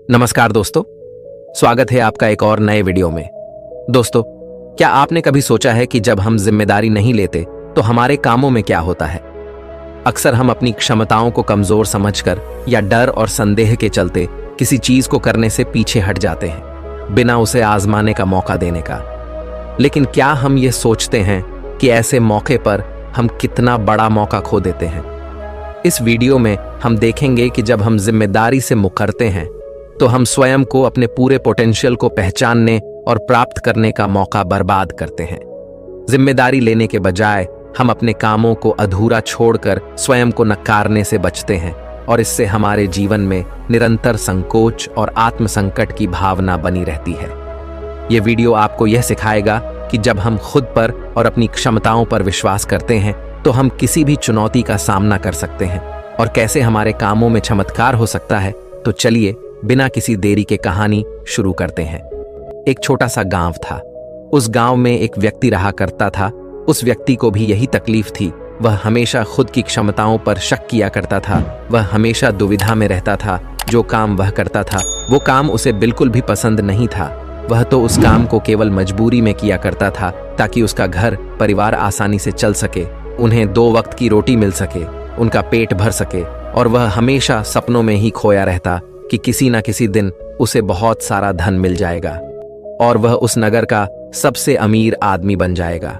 नमस्कार दोस्तों, स्वागत है आपका एक और नए वीडियो में। दोस्तों, क्या आपने कभी सोचा है कि जब हम जिम्मेदारी नहीं लेते तो हमारे कामों में क्या होता है? अक्सर हम अपनी क्षमताओं को कमजोर समझकर या डर और संदेह के चलते किसी चीज को करने से पीछे हट जाते हैं, बिना उसे आजमाने का मौका देने का। लेकिन क्या हम ये सोचते हैं कि ऐसे मौके पर हम कितना बड़ा मौका खो देते हैं? इस वीडियो में हम देखेंगे कि जब हम जिम्मेदारी से मुकरते हैं तो हम स्वयं को अपने पूरे पोटेंशियल को पहचानने और प्राप्त करने का मौका बर्बाद करते हैं। जिम्मेदारी लेने के बजाय हम अपने कामों को अधूरा छोड़कर स्वयं को नकारने से बचते हैं और इससे हमारे जीवन में निरंतर संकोच और आत्मसंकट की भावना बनी रहती है। ये वीडियो आपको यह सिखाएगा कि जब हम खुद पर और अपनी क्षमताओं पर विश्वास करते हैं तो हम किसी भी चुनौती का सामना कर सकते हैं और कैसे हमारे कामों में चमत्कार हो सकता है। तो चलिए बिना किसी देरी के कहानी शुरू करते हैं। एक छोटा सा गांव था। उस गांव में एक व्यक्ति रहा करता था। उस व्यक्ति को भी यही तकलीफ थी। वह हमेशा खुद की क्षमताओं पर शक किया करता था। वह हमेशा दुविधा में रहता था। जो काम वह करता था वो काम उसे बिल्कुल भी पसंद नहीं था। वह तो उस काम को केवल मजबूरी में किया करता था ताकि उसका घर परिवार आसानी से चल सके, उन्हें 2 वक्त की रोटी मिल सके, उनका पेट भर सके। और वह हमेशा सपनों में ही खोया रहता कि किसी न किसी दिन उसे बहुत सारा धन मिल जाएगा और वह उस नगर का सबसे अमीर आदमी बन जाएगा।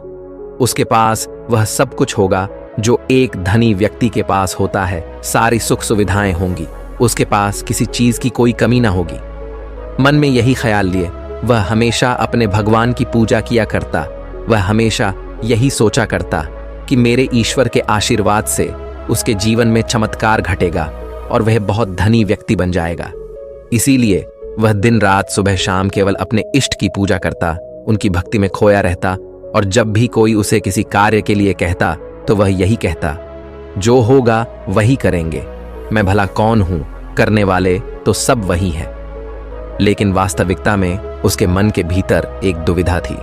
उसके पास वह सब कुछ होगा जो एक धनी व्यक्ति के पास होता है। सारी सुख सुविधाएं होंगी। उसके पास किसी चीज की कोई कमी ना होगी। मन में यही ख्याल लिए वह हमेशा अपने भगवान की पूजा किया करता। वह हमेशा यही सोचा करता कि मेरे ईश्वर के आशीर्वाद से उसके जीवन में चमत्कार घटेगा और वह बहुत धनी व्यक्ति बन जाएगा। इसीलिए वह दिन रात सुबह शाम केवल अपने इष्ट की पूजा करता, उनकी भक्ति में खोया रहता। और जब भी कोई उसे किसी कार्य के लिए कहता तो वह यही कहता, जो होगा वही करेंगे, मैं भला कौन हूं, करने वाले तो सब वही है। लेकिन वास्तविकता में उसके मन के भीतर एक दुविधा थी।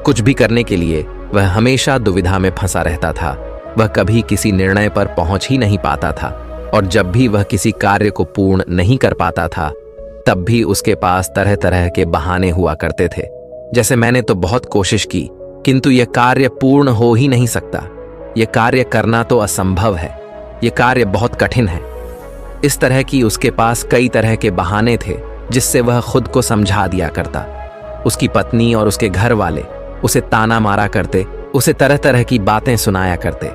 कुछ भी करने के लिए वह हमेशा दुविधा में फंसा रहता था। वह कभी किसी निर्णय पर पहुंच ही नहीं पाता था और जब भी वह किसी कार्य को पूर्ण नहीं कर पाता था तब भी उसके पास तरह तरह के बहाने हुआ करते थे। जैसे मैंने तो बहुत कोशिश की किंतु यह कार्य पूर्ण हो ही नहीं सकता। यह कार्य करना तो असंभव है। यह कार्य बहुत कठिन है। इस तरह की उसके पास कई तरह के बहाने थे जिससे वह खुद को समझा दिया करता। उसकी पत्नी और उसके घर वाले उसे ताना मारा करते, उसे तरह तरह की बातें सुनाया करते,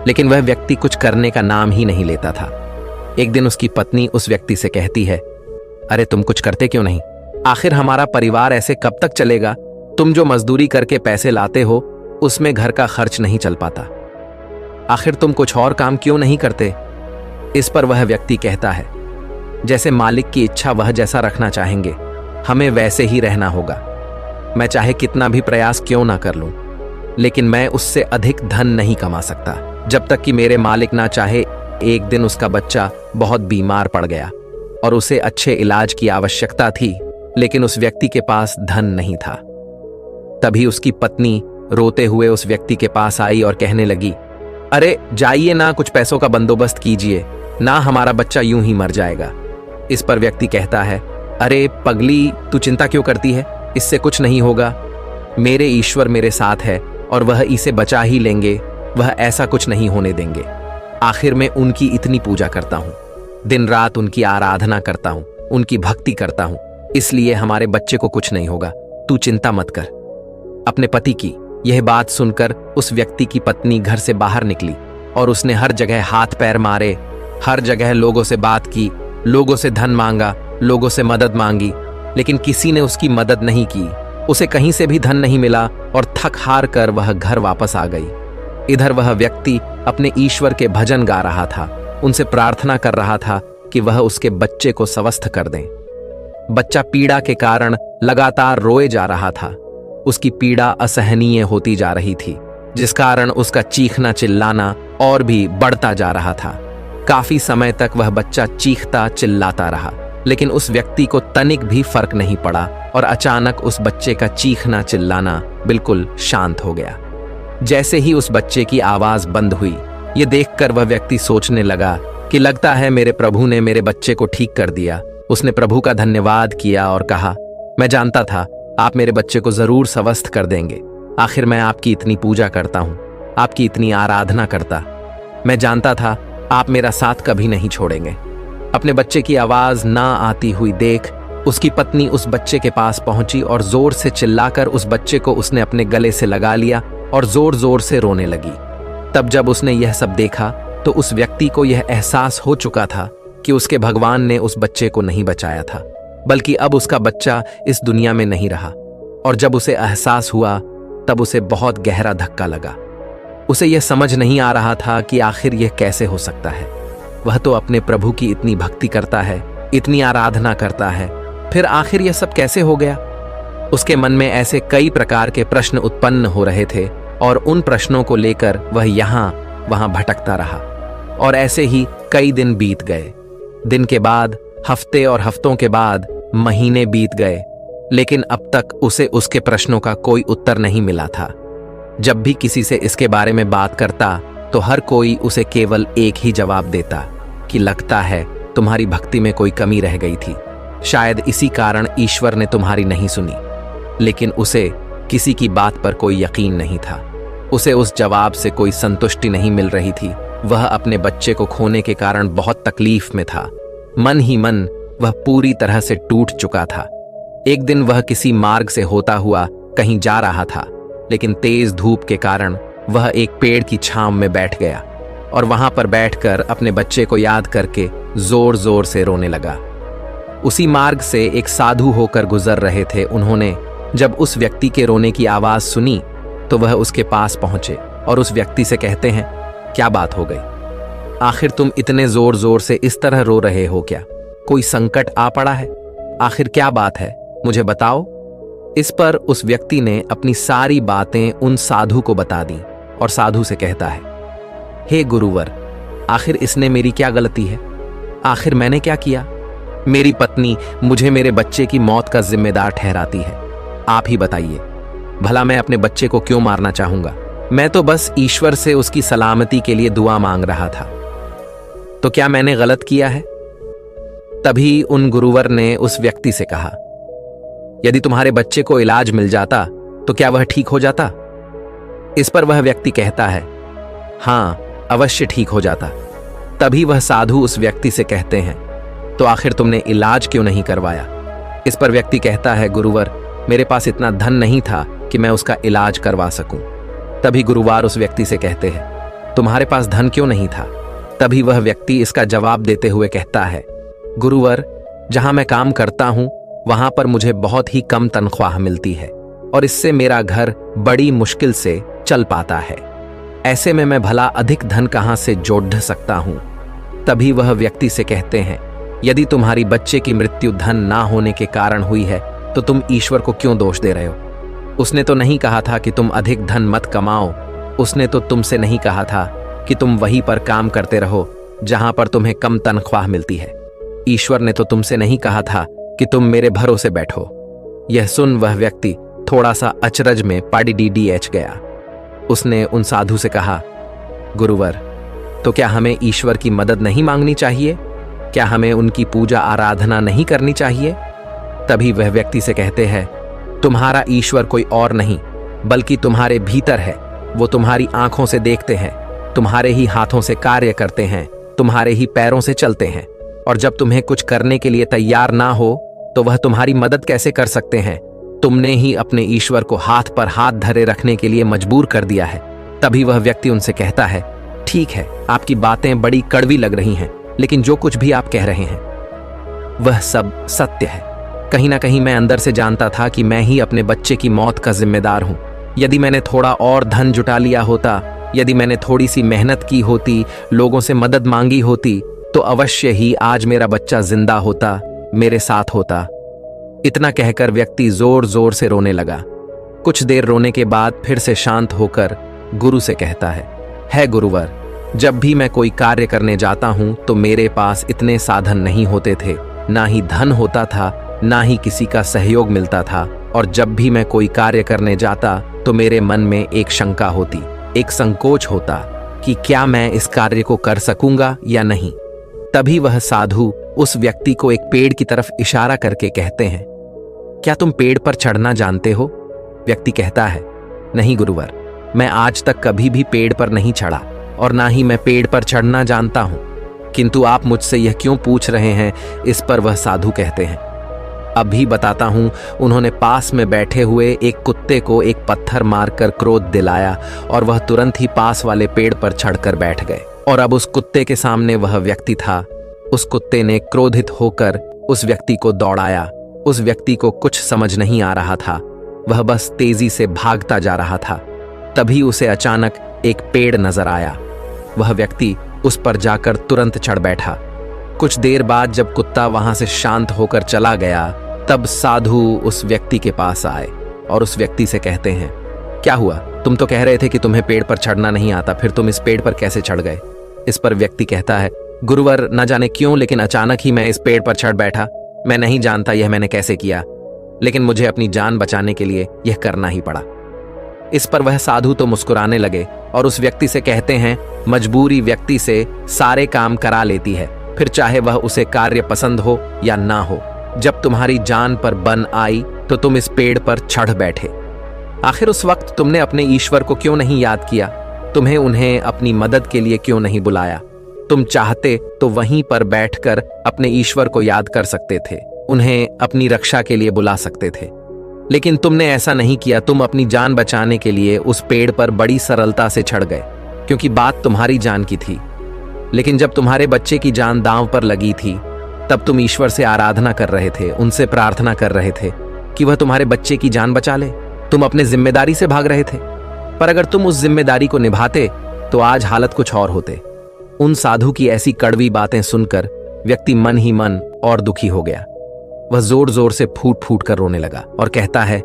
लेकिन वह व्यक्ति कुछ करने का नाम ही नहीं लेता था। एक दिन उसकी पत्नी उस व्यक्ति से कहती है, अरे तुम कुछ करते क्यों नहीं? आखिर हमारा परिवार ऐसे कब तक चलेगा? तुम जो मजदूरी करके पैसे लाते हो उसमें घर का खर्च नहीं चल पाता। आखिर तुम कुछ और काम क्यों नहीं करते? इस पर वह व्यक्ति कहता है, जैसे मालिक की इच्छा वह जैसा रखना चाहेंगे, हमें वैसे ही रहना होगा। मैं चाहे कितना भी प्रयास क्यों ना कर लूं, लेकिन मैं उससे अधिक धन नहीं कमा सकता जब तक कि मेरे मालिक ना चाहे। एक दिन उसका बच्चा बहुत बीमार पड़ गया और उसे अच्छे इलाज की आवश्यकता थी, लेकिन उस व्यक्ति के पास धन नहीं था। तभी उसकी पत्नी रोते हुए उस व्यक्ति के पास आई और कहने लगी, अरे जाइए ना, कुछ पैसों का बंदोबस्त कीजिए ना, हमारा बच्चा यूं ही मर जाएगा। इस पर व्यक्ति कहता है, अरे पगली, तू चिंता क्यों करती है? इससे कुछ नहीं होगा। मेरे ईश्वर मेरे साथ है और वह इसे बचा ही लेंगे। वह ऐसा कुछ नहीं होने देंगे। आखिर मैं उनकी इतनी पूजा करता हूँ, दिन रात उनकी आराधना करता हूँ, उनकी भक्ति करता हूँ, इसलिए हमारे बच्चे को कुछ नहीं होगा। तू चिंता मत कर। अपने पति की यह बात सुनकर उस व्यक्ति की पत्नी घर से बाहर निकली और उसने हर जगह हाथ पैर मारे, हर जगह लोगों से बात की, लोगों से धन मांगा, लोगों से मदद मांगी, लेकिन किसी ने उसकी मदद नहीं की। उसे कहीं से भी धन नहीं मिला और थक हार कर वह घर वापस आ गई। इधर वह व्यक्ति अपने ईश्वर के भजन गा रहा था, उनसे प्रार्थना कर रहा था कि वह उसके बच्चे को स्वस्थ कर दें। बच्चा पीड़ा के कारण लगातार रोए जा रहा था। उसकी पीड़ा असहनीय होती जा रही थी, जिस कारण उसका चीखना चिल्लाना और भी बढ़ता जा रहा था। काफी समय तक वह बच्चा चीखता चिल्लाता रहा, लेकिन उस व्यक्ति को तनिक भी फर्क नहीं पड़ा और अचानक उस बच्चे का चीखना चिल्लाना बिल्कुल शांत हो गया। जैसे ही उस बच्चे की आवाज बंद हुई, ये देखकर वह व्यक्ति सोचने लगा कि लगता है मेरे प्रभु ने मेरे बच्चे को ठीक कर दिया। उसने प्रभु का धन्यवाद किया और कहा, मैं जानता था आप मेरे बच्चे को जरूर स्वस्थ कर देंगे। आखिर मैं आपकी इतनी पूजा करता हूं, आपकी इतनी आराधना करता। मैं जानता था आप मेरा साथ कभी नहीं छोड़ेंगे। अपने बच्चे की आवाज ना आती हुई देख उसकी पत्नी उस बच्चे के पास पहुंची और जोर से चिल्लाकर उस बच्चे को उसने अपने गले से लगा लिया और जोर जोर से रोने लगी। तब जब उसने यह सब देखा तो उस व्यक्ति को यह एहसास हो चुका था कि उसके भगवान ने उस बच्चे को नहीं बचाया था, बल्कि अब उसका बच्चा इस दुनिया में नहीं रहा। और जब उसे एहसास हुआ तब उसे बहुत गहरा धक्का लगा। उसे यह समझ नहीं आ रहा था कि आखिर यह कैसे हो सकता है। वह तो अपने प्रभु की इतनी भक्ति करता है, इतनी आराधना करता है, फिर आखिर यह सब कैसे हो गया। उसके मन में ऐसे कई प्रकार के प्रश्न उत्पन्न हो रहे थे और उन प्रश्नों को लेकर वह यहाँ वहां भटकता रहा। और ऐसे ही कई दिन बीत गए। दिन के बाद हफ्ते और हफ्तों के बाद महीने बीत गए, लेकिन अब तक उसे उसके प्रश्नों का कोई उत्तर नहीं मिला था। जब भी किसी से इसके बारे में बात करता तो हर कोई उसे केवल एक ही जवाब देता कि लगता है तुम्हारी भक्ति में कोई कमी रह गई थी, शायद इसी कारण ईश्वर ने तुम्हारी नहीं सुनी। लेकिन उसे किसी की बात पर कोई यकीन नहीं था। उसे उस जवाब से कोई संतुष्टि नहीं मिल रही थी। वह अपने बच्चे को खोने के कारण बहुत तकलीफ में था। मन ही मन वह पूरी तरह से टूट चुका था। एक दिन वह किसी मार्ग से होता हुआ कहीं जा रहा था, लेकिन तेज धूप के कारण वह एक पेड़ की छांव में बैठ गया और वहां पर बैठकर अपने बच्चे को याद करके जोर जोर से रोने लगा। उसी मार्ग से एक साधु होकर गुजर रहे थे। उन्होंने जब उस व्यक्ति के रोने की आवाज सुनी तो वह उसके पास पहुंचे और उस व्यक्ति से कहते हैं, क्या बात हो गई? आखिर तुम इतने जोर जोर से इस तरह रो रहे हो क्या? कोई संकट आ पड़ा है? आखिर क्या बात है, मुझे बताओ। इस पर उस व्यक्ति ने अपनी सारी बातें उन साधु को बता दी और साधु से कहता है, हे गुरुवर, आखिर इसने मेरी क्या गलती है? आखिर मैंने क्या किया? मेरी पत्नी मुझे मेरे बच्चे की मौत का जिम्मेदार ठहराती है। आप ही बताइए, भला मैं अपने बच्चे को क्यों मारना चाहूंगा? मैं तो बस ईश्वर से उसकी सलामती के लिए दुआ मांग रहा था। तो क्या मैंने गलत किया है? तभी उन गुरुवर ने उस व्यक्ति से कहा, यदि तुम्हारे बच्चे को इलाज मिल जाता तो क्या वह ठीक हो जाता? इस पर वह व्यक्ति कहता है, हां, अवश्य ठीक हो जाता। तभी वह साधु उस व्यक्ति से कहते हैं, तो आखिर तुमने इलाज क्यों नहीं करवाया? इस पर व्यक्ति कहता है, गुरुवर, मेरे पास इतना धन नहीं था कि मैं उसका इलाज करवा सकूं। तभी गुरुवार उस व्यक्ति से कहते हैं, तुम्हारे पास धन क्यों नहीं था? तभी वह व्यक्ति इसका जवाब देते हुए कहता है, गुरुवर, जहां मैं काम करता हूं वहां पर मुझे बहुत ही कम तनख्वाह मिलती है और इससे मेरा घर बड़ी मुश्किल से चल पाता है। ऐसे में मैं भला अधिक धन कहां से जोड़ सकता हूं? तभी वह व्यक्ति से कहते हैं, यदि तुम्हारी बच्चे की मृत्यु धन ना होने के कारण हुई है तो तुम ईश्वर को क्यों दोष दे रहे हो? उसने तो नहीं कहा था कि तुम अधिक धन मत कमाओ। उसने तो तुमसे नहीं कहा था कि तुम वहीं पर काम करते रहो जहां पर तुम्हें कम तनख्वाह मिलती है। ईश्वर ने तो तुमसे नहीं कहा था कि तुम मेरे भरोसे बैठो। यह सुन वह व्यक्ति थोड़ा सा अचरज में पाड़ी-डी-डी-एच गया। उसने उन साधु से कहा, गुरुवर, तो क्या हमें ईश्वर की मदद नहीं मांगनी चाहिए? क्या हमें उनकी पूजा आराधना नहीं करनी चाहिए? तभी वह व्यक्ति से कहते हैं, तुम्हारा ईश्वर कोई और नहीं बल्कि तुम्हारे भीतर है। वो तुम्हारी आंखों से देखते हैं, तुम्हारे ही हाथों से कार्य करते हैं, तुम्हारे ही पैरों से चलते हैं, और जब तुम्हें कुछ करने के लिए तैयार ना हो तो वह तुम्हारी मदद कैसे कर सकते हैं? तुमने ही अपने ईश्वर को हाथ पर हाथ धरे रखने के लिए मजबूर कर दिया है। तभी वह व्यक्ति उनसे कहता है, ठीक है, आपकी बातें बड़ी कड़वी लग रही हैं, लेकिन जो कुछ भी आप कह रहे हैं वह सब सत्य है। कहीं ना कहीं मैं अंदर से जानता था कि मैं ही अपने बच्चे की मौत का जिम्मेदार हूं। यदि मैंने थोड़ा और धन जुटा लिया होता, यदि मैंने थोड़ी सी मेहनत की होती, लोगों से मदद मांगी होती, तो अवश्य ही आज मेरा बच्चा जिंदा होता, मेरे साथ होता। इतना कहकर व्यक्ति जोर जोर से रोने लगा। कुछ देर रोने के बाद फिर से शांत होकर गुरु से कहता है गुरुवर, जब भी मैं कोई कार्य करने जाता हूं तो मेरे पास इतने साधन नहीं होते थे, ना ही धन होता था, ना ही किसी का सहयोग मिलता था, और जब भी मैं कोई कार्य करने जाता तो मेरे मन में एक शंका होती, एक संकोच होता कि क्या मैं इस कार्य को कर सकूंगा या नहीं। तभी वह साधु उस व्यक्ति को एक पेड़ की तरफ इशारा करके कहते हैं, क्या तुम पेड़ पर चढ़ना जानते हो? व्यक्ति कहता है, नहीं गुरुवर, मैं आज तक कभी भी पेड़ पर नहीं चढ़ा और ना ही मैं पेड़ पर चढ़ना जानता हूं, किंतु आप मुझसे यह क्यों पूछ रहे हैं? इस पर वह साधु कहते हैं, अभी बताता हूं। उन्होंने पास में बैठे हुए एक कुत्ते को एक पत्थर मारकर क्रोध दिलाया और वह तुरंत ही पास वाले पेड़ पर चढ़कर बैठ गए। और अब उस कुत्ते के सामने वह व्यक्ति था। उस कुत्ते ने क्रोधित होकर उस व्यक्ति को दौड़ाया। उस व्यक्ति को कुछ समझ नहीं आ रहा था, वह बस तेजी से भागता जा रहा था। तभी उसे अचानक एक पेड़ नजर आया। वह व्यक्ति उस पर जाकर तुरंत चढ़ बैठा। कुछ देर बाद जब कुत्ता वहां से शांत होकर चला गया, तब साधु उस व्यक्ति के पास आए और उस व्यक्ति से कहते हैं, क्या हुआ? तुम तो कह रहे थे कि तुम्हें पेड़ पर चढ़ना नहीं आता, फिर तुम इस पेड़ पर कैसे चढ़ गए? इस पर व्यक्ति कहता है, गुरुवर, न जाने क्यों लेकिन अचानक ही मैं इस पेड़ पर चढ़ बैठा। मैं नहीं जानता यह मैंने कैसे किया, लेकिन मुझे अपनी जान बचाने के लिए यह करना ही पड़ा। इस पर वह साधु तो मुस्कुराने लगे और उस व्यक्ति से कहते हैं, मजबूरी व्यक्ति से सारे काम करा लेती है, फिर चाहे वह उसे कार्य पसंद हो या ना हो। जब तुम्हारी जान पर बन आई तो तुम इस पेड़ पर चढ़ बैठे। आखिर उस वक्त तुमने अपने ईश्वर को क्यों नहीं याद किया? तुम्हें उन्हें अपनी मदद के लिए क्यों नहीं बुलाया? तुम चाहते तो वहीं पर बैठकर अपने ईश्वर को याद कर सकते थे, उन्हें अपनी रक्षा के लिए बुला सकते थे, लेकिन तुमने ऐसा नहीं किया। तुम अपनी जान बचाने के लिए उस पेड़ पर बड़ी सरलता से चढ़ गए, क्योंकि बात तुम्हारी जान की थी। लेकिन जब तुम्हारे बच्चे की जान दांव पर लगी थी, तब तुम ईश्वर से आराधना कर रहे थे, उनसे प्रार्थना कर रहे थे कि वह तुम्हारे बच्चे की जान बचा ले। तुम अपने जिम्मेदारी से भाग रहे थे, पर अगर तुम उस जिम्मेदारी को निभाते तो आज हालत कुछ और होते। उन साधु की ऐसी कड़वी बातें सुनकर व्यक्ति मन ही मन और दुखी हो गया। वह जोर जोर से फूट फूट कर रोने लगा और कहता है,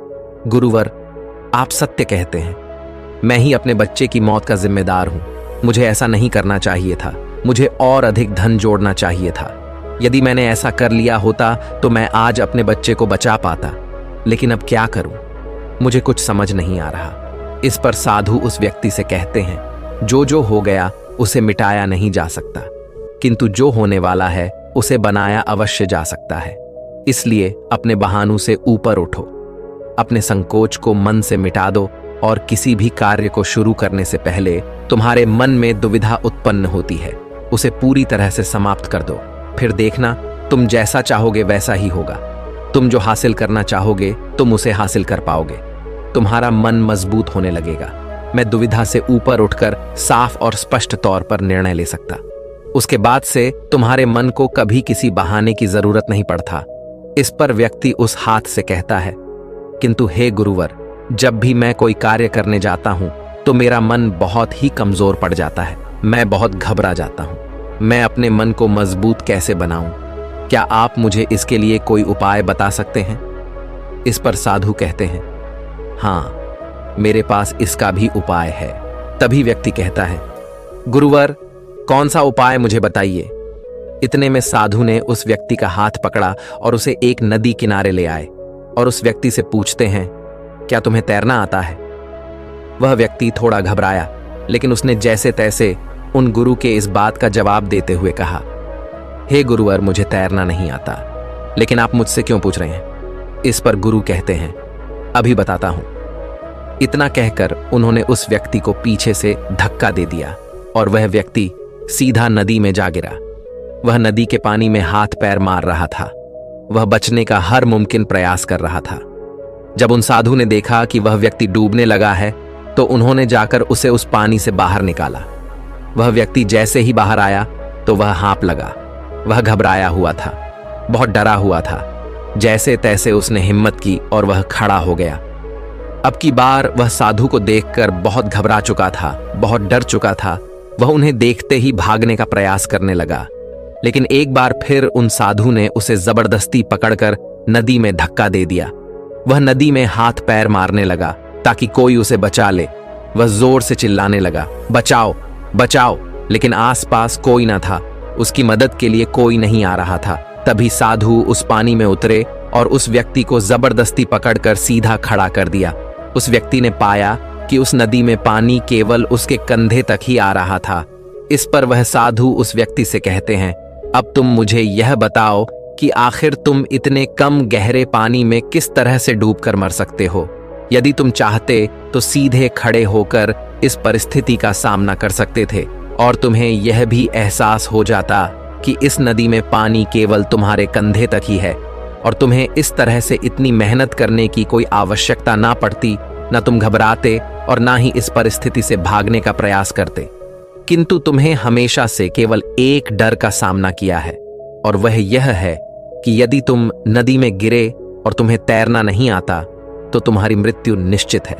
गुरुवर, आप सत्य कहते हैं, मैं ही अपने बच्चे की मौत का जिम्मेदार हूं। मुझे ऐसा नहीं करना चाहिए था, मुझे और अधिक धन जोड़ना चाहिए था। यदि मैंने ऐसा कर लिया होता तो मैं आज अपने बच्चे को बचा पाता, लेकिन अब क्या करूं? मुझे कुछ समझ नहीं आ रहा। इस पर साधु उस व्यक्ति से कहते हैं, जो हो गया उसे मिटाया नहीं जा सकता, किंतु जो होने वाला है उसे बनाया अवश्य जा सकता है। इसलिए अपने बहानों से ऊपर उठो, अपने संकोच को मन से मिटा दो और किसी भी कार्य को शुरू करने से पहले तुम्हारे मन में दुविधा उत्पन्न होती है, उसे पूरी तरह से समाप्त कर दो। फिर देखना, तुम जैसा चाहोगे वैसा ही होगा। तुम जो हासिल करना चाहोगे तुम उसे हासिल कर पाओगे। तुम्हारा मन मजबूत होने लगेगा। मैं दुविधा से ऊपर उठकर साफ और स्पष्ट तौर पर निर्णय ले सकता। उसके बाद से तुम्हारे मन को कभी किसी बहाने की जरूरत नहीं पड़ता। इस पर व्यक्ति उस हाथ से कहता है, किंतु हे गुरुवर, जब भी मैं कोई कार्य करने जाता हूं तो मेरा मन बहुत ही कमजोर पड़ जाता है। मैं बहुत घबरा जाता हूं। मैं अपने मन को मजबूत कैसे बनाऊं? क्या आप मुझे इसके लिए कोई उपाय बता सकते हैं? इस पर साधु कहते हैं, हाँ, मेरे पास इसका भी उपाय है। तभी व्यक्ति कहता है, गुरुवर, कौन सा उपाय मुझे बताइए। इतने में साधु ने उस व्यक्ति का हाथ पकड़ा और उसे एक नदी किनारे ले आए और उस व्यक्ति से पूछते हैं, क्या तुम्हें तैरना आता है? वह व्यक्ति थोड़ा घबराया, लेकिन उसने जैसे तैसे उन गुरु के इस बात का जवाब देते हुए कहा, हे गुरुवर, मुझे तैरना नहीं आता, लेकिन आप मुझसे क्यों पूछ रहे हैं? इस पर गुरु कहते हैं, अभी बताता हूं। इतना कहकर उन्होंने उस व्यक्ति को पीछे से धक्का दे दिया और वह व्यक्ति सीधा नदी में जा गिरा। वह नदी के पानी में हाथ पैर मार रहा था। वह बचने का हर मुमकिन प्रयास कर रहा था। जब उन साधु ने देखा कि वह व्यक्ति डूबने लगा है तो उन्होंने जाकर उसे उस पानी से बाहर निकाला। वह व्यक्ति जैसे ही बाहर आया तो वह हाँफ लगा। वह घबराया हुआ था, बहुत डरा हुआ था। जैसे तैसे उसने हिम्मत की और वह खड़ा हो गया। अब की बार वह साधु को देखकर बहुत घबरा चुका था, बहुत डर चुका था। वह उन्हें देखते ही भागने का प्रयास करने लगा, लेकिन एक बार फिर उन साधु ने उसे जबरदस्ती पकड़कर नदी में धक्का दे दिया। वह नदी में हाथ पैर मारने लगा ताकि कोई उसे बचा ले। वह जोर से चिल्लाने लगा, बचाओ बचाओ, लेकिन आसपास कोई ना था। उसकी मदद के लिए कोई नहीं आ रहा था। तभी साधु उस पानी में उतरे और उस व्यक्ति को जबरदस्ती पकड़कर सीधा खड़ा कर दिया। उस व्यक्ति ने पाया कि उस नदी में पानी केवल उसके कंधे तक ही आ रहा था। इस पर वह साधु उस व्यक्ति से कहते हैं, अब तुम मुझे यह बताओ कि आखिर तुम इतने कम गहरे पानी में किस तरह से डूबकर मर सकते हो। यदि तुम चाहते तो सीधे खड़े होकर इस परिस्थिति का सामना कर सकते थे और तुम्हें यह भी एहसास हो जाता कि इस नदी में पानी केवल तुम्हारे कंधे तक ही है और तुम्हें इस तरह से इतनी मेहनत करने की कोई आवश्यकता ना पड़ती, ना तुम घबराते और ना ही इस परिस्थिति से भागने का प्रयास करते। किंतु तुम्हें हमेशा से केवल एक डर का सामना किया है और वह यह है कि यदि तुम नदी में गिरे और तुम्हें तैरना नहीं आता तो तुम्हारी मृत्यु निश्चित है।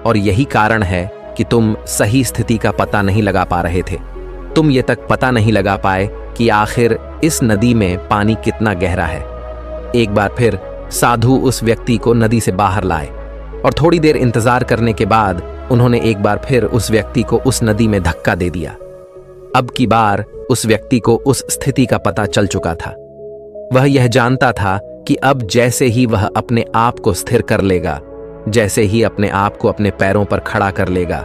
और यही कारण है कि तुम सही स्थिति का पता नहीं लगा पा रहे थे। तुम ये तक पता नहीं लगा पाए कि आखिर इस नदी में पानी कितना गहरा है। एक बार फिर साधु उस व्यक्ति को नदी से बाहर लाए और थोड़ी देर इंतजार करने के बाद उन्होंने एक बार फिर उस व्यक्ति को उस नदी में धक्का दे दिया। अब की बार उस व्यक्ति को उस स्थिति का पता चल चुका था। वह यह जानता था कि अब जैसे ही वह अपने आप को स्थिर कर लेगा, जैसे ही अपने आप को अपने पैरों पर खड़ा कर लेगा,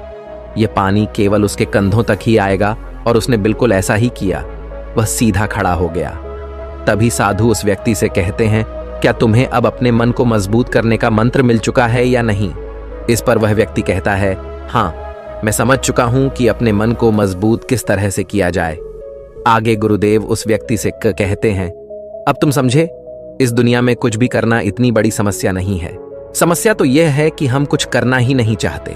यह पानी केवल उसके कंधों तक ही आएगा। और उसने बिल्कुल ऐसा ही किया, वह सीधा खड़ा हो गया। तभी साधु उस व्यक्ति से कहते हैं, क्या तुम्हें अब अपने मन को मजबूत करने का मंत्र मिल चुका है या नहीं? इस पर वह व्यक्ति कहता है, हाँ, मैं समझ चुका हूं कि अपने मन को मजबूत किस तरह से किया जाए। आगे गुरुदेव उस व्यक्ति से कहते हैं, अब तुम समझे, इस दुनिया में कुछ भी करना इतनी बड़ी समस्या नहीं है। समस्या तो यह है कि हम कुछ करना ही नहीं चाहते।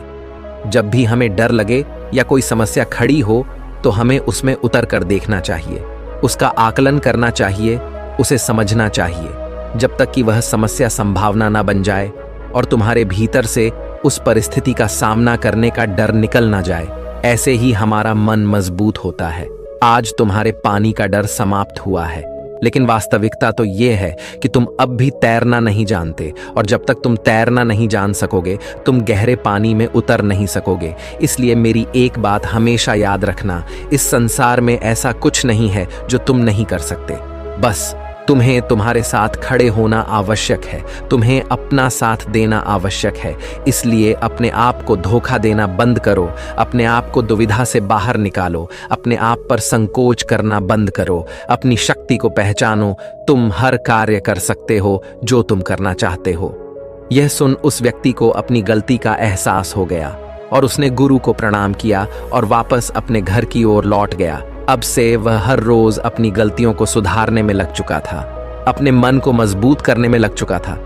जब भी हमें डर लगे या कोई समस्या खड़ी हो तो हमें उसमें उतर कर देखना चाहिए, उसका आकलन करना चाहिए, उसे समझना चाहिए, जब तक कि वह समस्या संभावना ना बन जाए और तुम्हारे भीतर से उस परिस्थिति का सामना करने का डर निकल ना जाए। ऐसे ही हमारा मन मजबूत होता है। आज तुम्हारे पानी का डर समाप्त हुआ है, लेकिन वास्तविकता तो यह है कि तुम अब भी तैरना नहीं जानते और जब तक तुम तैरना नहीं जान सकोगे तुम गहरे पानी में उतर नहीं सकोगे। इसलिए मेरी एक बात हमेशा याद रखना, इस संसार में ऐसा कुछ नहीं है जो तुम नहीं कर सकते। बस तुम्हें तुम्हारे साथ खड़े होना आवश्यक है, तुम्हें अपना साथ देना आवश्यक है। इसलिए अपने आप को धोखा देना बंद करो, अपने आप को दुविधा से बाहर निकालो, अपने आप पर संकोच करना बंद करो, अपनी शक्ति को पहचानो। तुम हर कार्य कर सकते हो जो तुम करना चाहते हो। यह सुन उस व्यक्ति को अपनी गलती का एहसास हो गया और उसने गुरु को प्रणाम किया और वापस अपने घर की ओर लौट गया। अब से वह हर रोज अपनी गलतियों को सुधारने में लग चुका था, अपने मन को मजबूत करने में लग चुका था।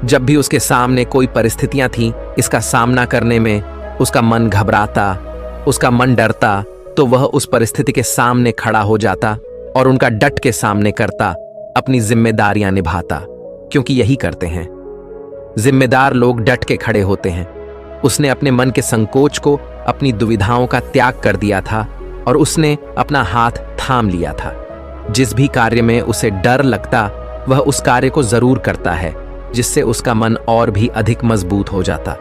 जब भी उसके सामने कोई परिस्थितियां थीं, इसका सामना करने में उसका मन घबराता, उसका मन डरता, तो वह उस परिस्थिति के सामने खड़ा हो जाता और उनका डट के सामने करता, अपनी जिम्मेदारियां निभाता, क्योंकि यही करते हैं जिम्मेदार लोग, डट के खड़े होते हैं। उसने अपने मन के संकोच को, अपनी दुविधाओं का त्याग कर दिया था और उसने अपना हाथ थाम लिया था। जिस भी कार्य में उसे डर लगता वह उस कार्य को जरूर करता है, जिससे उसका मन और भी अधिक मजबूत हो जाता।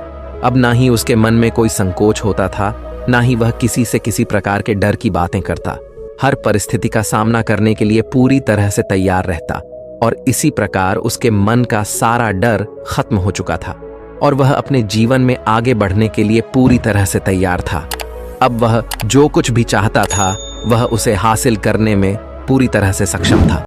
अब ना ही उसके मन में कोई संकोच होता था, ना ही वह किसी से किसी प्रकार के डर की बातें करता। हर परिस्थिति का सामना करने के लिए पूरी तरह से तैयार रहता और इसी प्रकार उसके मन का सारा डर खत्म हो चुका था और वह अपने जीवन में आगे बढ़ने के लिए पूरी तरह से तैयार था। अब वह जो कुछ भी चाहता था वह उसे हासिल करने में पूरी तरह से सक्षम था।